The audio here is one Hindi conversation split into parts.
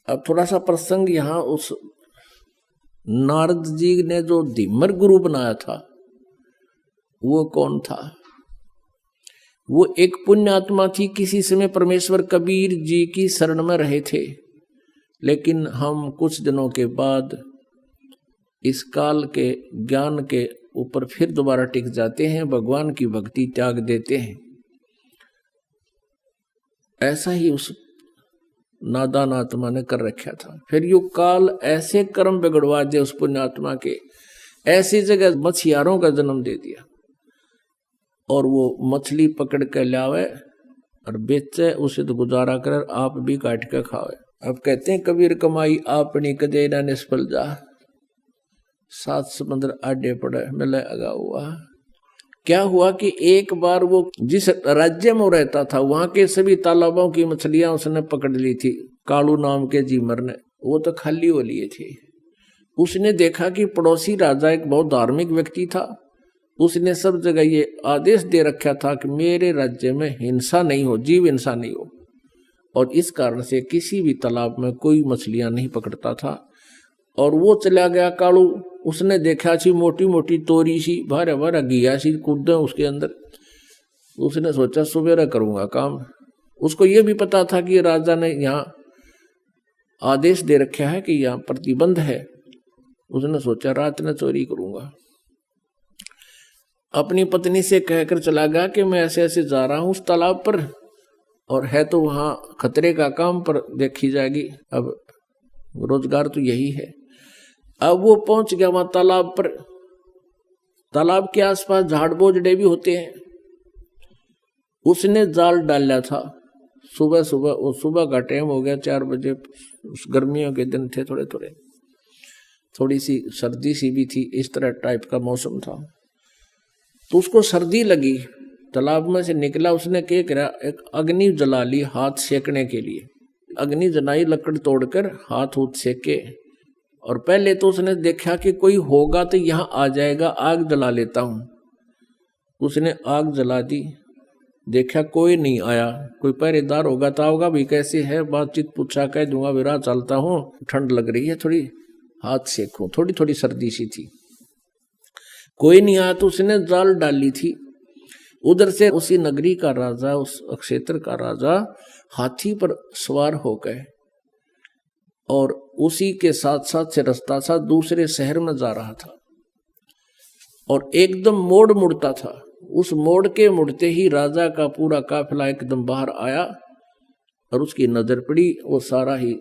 अब थोड़ा सा प्रसंग यहाँ, उस नारद जी ने जो धीमर गुरु बनाया था वो कौन था? वो एक पुण्य आत्मा थी, किसी समय परमेश्वर कबीर जी की शरण में रहे थे, लेकिन हम कुछ दिनों के बाद इस काल के ज्ञान के ऊपर फिर दोबारा टिक जाते हैं, भगवान की भक्ति त्याग देते हैं। ऐसा ही उस नादान आत्मा ने कर रखा था। फिर यो काल ऐसे कर्म बिगड़वा दे उस पुण्य आत्मा के, ऐसी जगह मछियारों का जन्म दे दिया, और वो मछली पकड़ के लावे और बेचे, उसे तो गुजारा कर, आप भी काट के खावे। अब कहते हैं कबीर कमाई आपनी कदे ना निष्फल जा, 7 समुद्र आडे पड़े मिले अगा हुआ। क्या हुआ कि एक बार वो जिस राज्य में रहता था वहां के सभी तालाबों की मछलियां उसने पकड़ ली थी, कालू नाम के जीमर ने, वो तो खाली हो लिए थे। उसने देखा कि पड़ोसी राजा एक बहुत धार्मिक व्यक्ति था, उसने सब जगह ये आदेश दे रखा था कि मेरे राज्य में हिंसा नहीं हो, जीव हिंसा नहीं हो, और इस कारण से किसी भी तालाब में कोई मछलियां नहीं पकड़ता था। और वो चला गया कालू, उसने देखा सी मोटी मोटी तोरी सी भारा भारा घिया सी कूदे उसके अंदर, उसने सोचा सुबेरा करूंगा काम। उसको ये भी पता था कि राजा ने यहाँ आदेश दे रखा है कि यहाँ प्रतिबंध है, उसने सोचा रात में चोरी करूंगा। अपनी पत्नी से कहकर चला गया कि मैं ऐसे ऐसे जा रहा हूं उस तालाब पर, और है तो वहां खतरे का काम, पर देखी जाएगी, अब रोजगार तो यही है। अब वो पहुंच गया वहां तालाब पर। तालाब के आसपास झाड़ बोझड़े भी होते हैं। उसने जाल डाला था सुबह सुबह, वो सुबह का टाइम हो गया 4 बजे, गर्मियों के दिन थे, थोड़े थोड़े, थोड़ी सी सर्दी सी भी थी, इस तरह टाइप का मौसम था। तो उसको सर्दी लगी, तालाब में से निकला, उसने क्या करा, एक अग्नि जला ली हाथ सेकने के लिए। अग्नि जलाई, लकड़ तोड़कर हाथ उठ सेके, और पहले तो उसने देखा कि कोई होगा तो यहां आ जाएगा, आग जला लेता हूं। उसने आग जला दी, देखा कोई नहीं आया, कोई पहरेदार होगा तो आओगा भी, कैसे है, बातचीत पूछा, कह दूंगा विराह चलता हूं, ठंड लग रही है थोड़ी, हाथ सेकूं, थोड़ी थोड़ी सर्दी सी थी। कोई नहीं आया तो उसने जाल डाली थी। उधर से उसी नगरी का राजा, उस क्षेत्र का राजा हाथी पर सवार हो गए, और उसी के साथ साथ से रास्ता था दूसरे शहर में जा रहा था, और एकदम मोड़ मुड़ता था। उस मोड़ के मुड़ते ही राजा का पूरा काफिला एकदम बाहर आया, और उसकी नजर पड़ी, वो सारा ही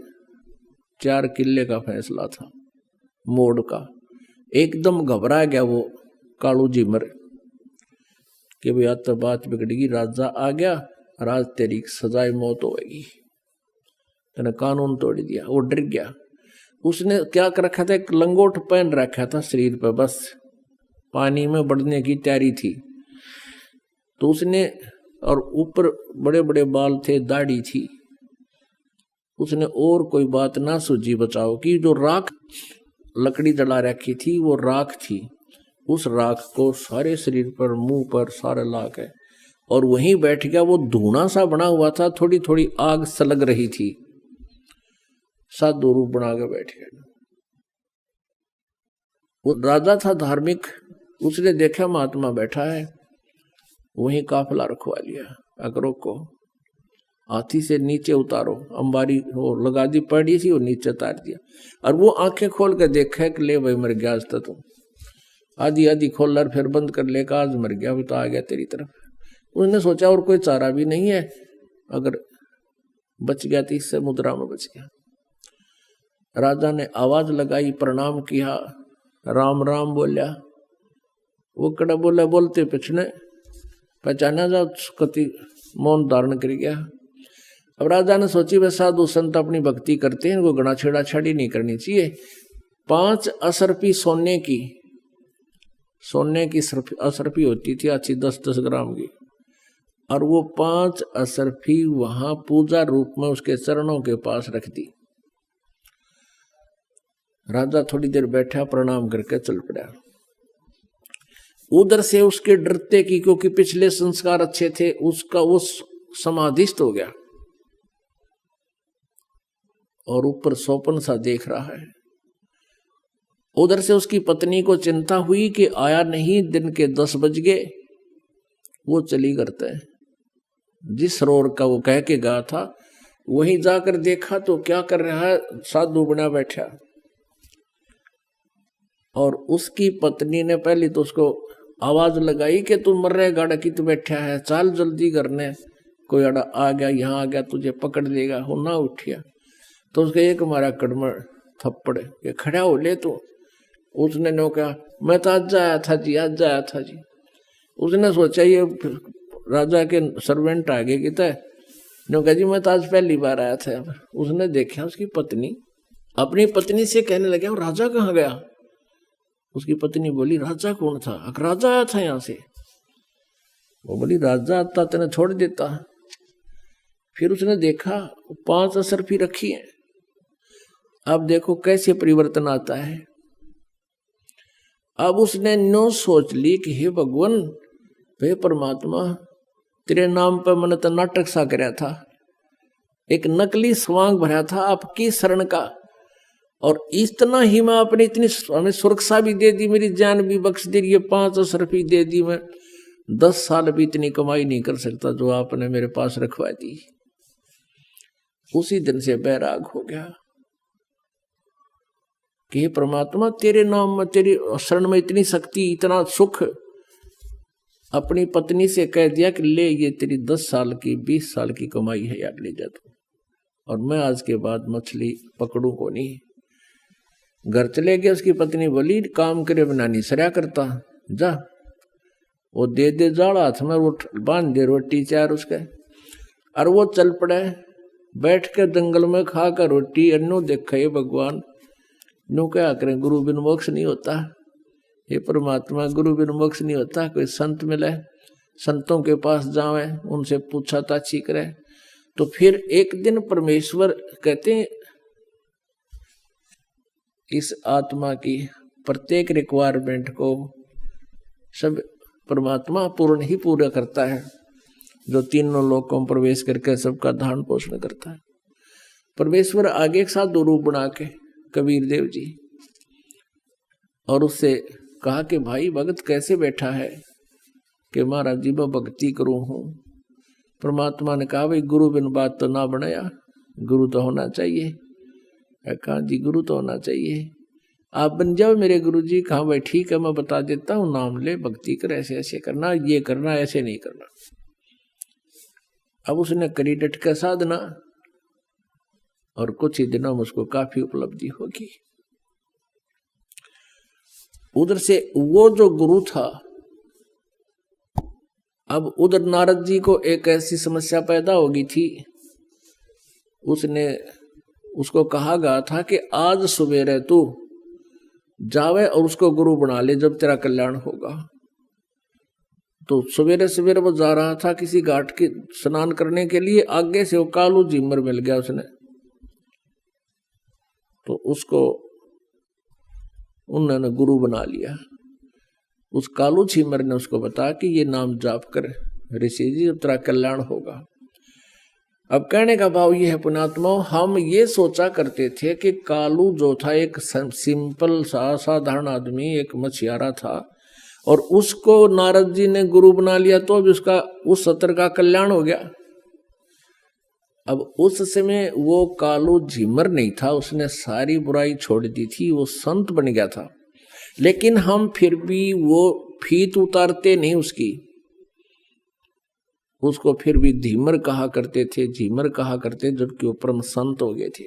4 किले का फैसला था मोड़ का। एकदम घबरा गया वो कालू जीमर कि भाई आज तो बात बिगड़ेगी, राजा आ गया, राज तेरी सजाए मौत होगी, तेने कानून तोड़ दिया। वो डर गया। उसने क्या कर रखा था, एक लंगोट पहन रखा था शरीर पर, बस पानी में बढ़ने की तैयारी थी। तो उसने, और ऊपर बड़े बड़े बाल थे, दाढ़ी थी। उसने और कोई बात ना सूझी बचाओ कि जो राख लकड़ी जला रखी थी वो राख थी, उस राख को सारे शरीर पर, मुंह पर सारे ला के, और वहीं बैठ गया। वो धुआं सा बना हुआ था, थोड़ी थोड़ी आग सलग रही थी, साधु रूप बना के बैठ गया। वो राजा था धार्मिक, उसने देखा महात्मा बैठा है, वहीं काफिला रखवा लिया। अकरों को हाथी से नीचे उतारो, अंबारी वो लगा दी पड़ी थी, वो नीचे उतार दिया, और वो आंखें खोल कर देखा कि ले भाई मर गया आज तो तुम, आधी आधी खोल और फिर बंद कर लेगा, आज मर गया, तो आ गया तेरी तरफ। उसने सोचा और कोई चारा भी नहीं है, अगर बच गया तो इससे मुद्रा में बच गया। राजा ने आवाज लगाई, प्रणाम किया, राम राम बोलिया। वो कड़ा बोला, बोलते पिछने पहचाना जा, कति मौन धारण कर गया। अब राजा ने सोची वे साधु संत अपनी भक्ति करते हैं, इनको गणा छेड़ा छाड़ी नहीं करनी चाहिए। 5 असरफी सोने की असरफी होती थी अच्छी, 10-10 ग्राम की, और वो 5 असरफी वहां पूजा रूप में उसके चरणों के पास रख दी। राजा थोड़ी देर बैठा, प्रणाम करके चल पड़ा। उधर से उसके डरते की, क्योंकि पिछले संस्कार अच्छे थे, उसका वो समाधिस्थ हो गया। और ऊपर सोपन सा देख रहा है। उधर से उसकी पत्नी को चिंता हुई कि आया नहीं, दिन के 10 बज गए। वो चली करते हैं जिस सरोवर का वो कह के गया था, वहीं जाकर देखा तो क्या कर रहा है, साधु बना बैठा। और उसकी पत्नी ने पहले तो उसको आवाज लगाई कि तू मर रहे गाड़ा की, तू बैठा है, चल जल्दी करने, कोई अड़ा आ गया, यहाँ आ गया, तुझे पकड़ लेगा। हो ना उठिया तो उसके एक मारा कड़मड़ थप्पड़, ये खड़ा हो ले तू। उसने नो कहा मैं तो आज आया था जी, आज आया था जी। उसने सोचा ये राजा के सर्वेंट आगे की तय, नो कहा जी मैं तो आज पहली बार आया था। उसने देखा उसकी पत्नी अपनी पत्नी से कहने लगे राजा कहाँ गया। उसकी पत्नी बोली राजा कौन था। राजा आया था यहाँ से। वो बोली राजा आता तेने छोड़ देता। फिर उसने देखा 5 असरफी रखी है। अब देखो कैसे परिवर्तन आता है। अब उसने नो सोच ली कि हे भगवान, हे परमात्मा, तेरे नाम पर मैंने तो नाटक सा कराया था, एक नकली स्वांग भरा था आपकी शरण का, और इतना ही मैं अपनी इतनी हमें सुरक्षा भी दे दी, मेरी जान भी बख्श दी, ये 5 असरफी दे दी, मैं 10 साल भी इतनी कमाई नहीं कर सकता जो आपने मेरे पास रखवा दी। उसी दिन से बैराग हो गया कि हे परमात्मा, तेरे नाम में, तेरी शरण में इतनी शक्ति, इतना सुख। अपनी पत्नी से कह दिया कि ले ये तेरी 10 साल की 20 साल की कमाई है यार, ले जा तू, और मैं आज के बाद मछली पकड़ू को नहीं। घर चले गए। उसकी पत्नी बोली काम करे बिना नहीं सरया करता, जा वो दे दे जाड़ा हाथ में, वो बांध दे रोटी 4 उसके। और वो चल पड़े, बैठ के जंगल में खा कर रोटी, अन्नो देखे भगवान, नो क्या करें, गुरु बिन मोक्ष नहीं होता। हे परमात्मा, गुरु बिन मोक्ष नहीं होता। कोई संत मिले, संतों के पास जावे, उनसे पूछा ताछी करे। तो फिर एक दिन परमेश्वर कहते हैं इस आत्मा की प्रत्येक रिक्वायरमेंट को सब परमात्मा पूर्ण ही पूरा करता है, जो तीनों लोकों में प्रवेश करके सबका धारण पोषण करता है। परमेश्वर आगे एक साथ 2 रूप बना के कबीर देव जी, और उससे कहा कि भाई भगत कैसे बैठा है, कि महाराज जी मैं भक्ति करूं हूं। परमात्मा ने कहा भाई गुरु बिन बात तो ना बनाया, गुरु तो होना चाहिए। कहा जी गुरु तो होना चाहिए, आप बन जाओ मेरे गुरु जी। कहा भाई ठीक है, मैं बता देता हूँ, नाम ले, भक्ति कर, ऐसे ऐसे करना, ये करना, ऐसे नहीं करना। अब उसने करी डट का साधना, और कुछ ही दिनों में उसको काफी उपलब्धि होगी। उधर से वो जो गुरु था, अब उधर नारद जी को एक ऐसी समस्या पैदा होगी थी। उसको कहा गया था कि आज सवेरे तू जावे और उसको गुरु बना ले, जब तेरा कल्याण होगा। तो सवेरे सवेरे वो जा रहा था किसी घाट के स्नान करने के लिए, आगे से वो कालू झीमर मिल गया उसने। तो उसको उन्होंने गुरु बना लिया। उस कालू झीमर ने उसको बताया कि ये नाम जाप कर ऋषि जी, जब तेरा कल्याण होगा। अब कहने का भाव ये है पुणात्मा, हम ये सोचा करते थे कि कालू जो था एक सिंपल सा साधारण आदमी, एक मछियारा था, और उसको नारद जी ने गुरु बना लिया तो अब उसका उस सत्र का कल्याण हो गया। अब उस समय वो कालू झिमर नहीं था, उसने सारी बुराई छोड़ दी थी, वो संत बन गया था। लेकिन हम फिर भी वो फीत उतारते नहीं उसकी, उसको फिर भी धीमर कहा करते थे, झीमर कहा करते, जबकि वो परम संत हो गए थे।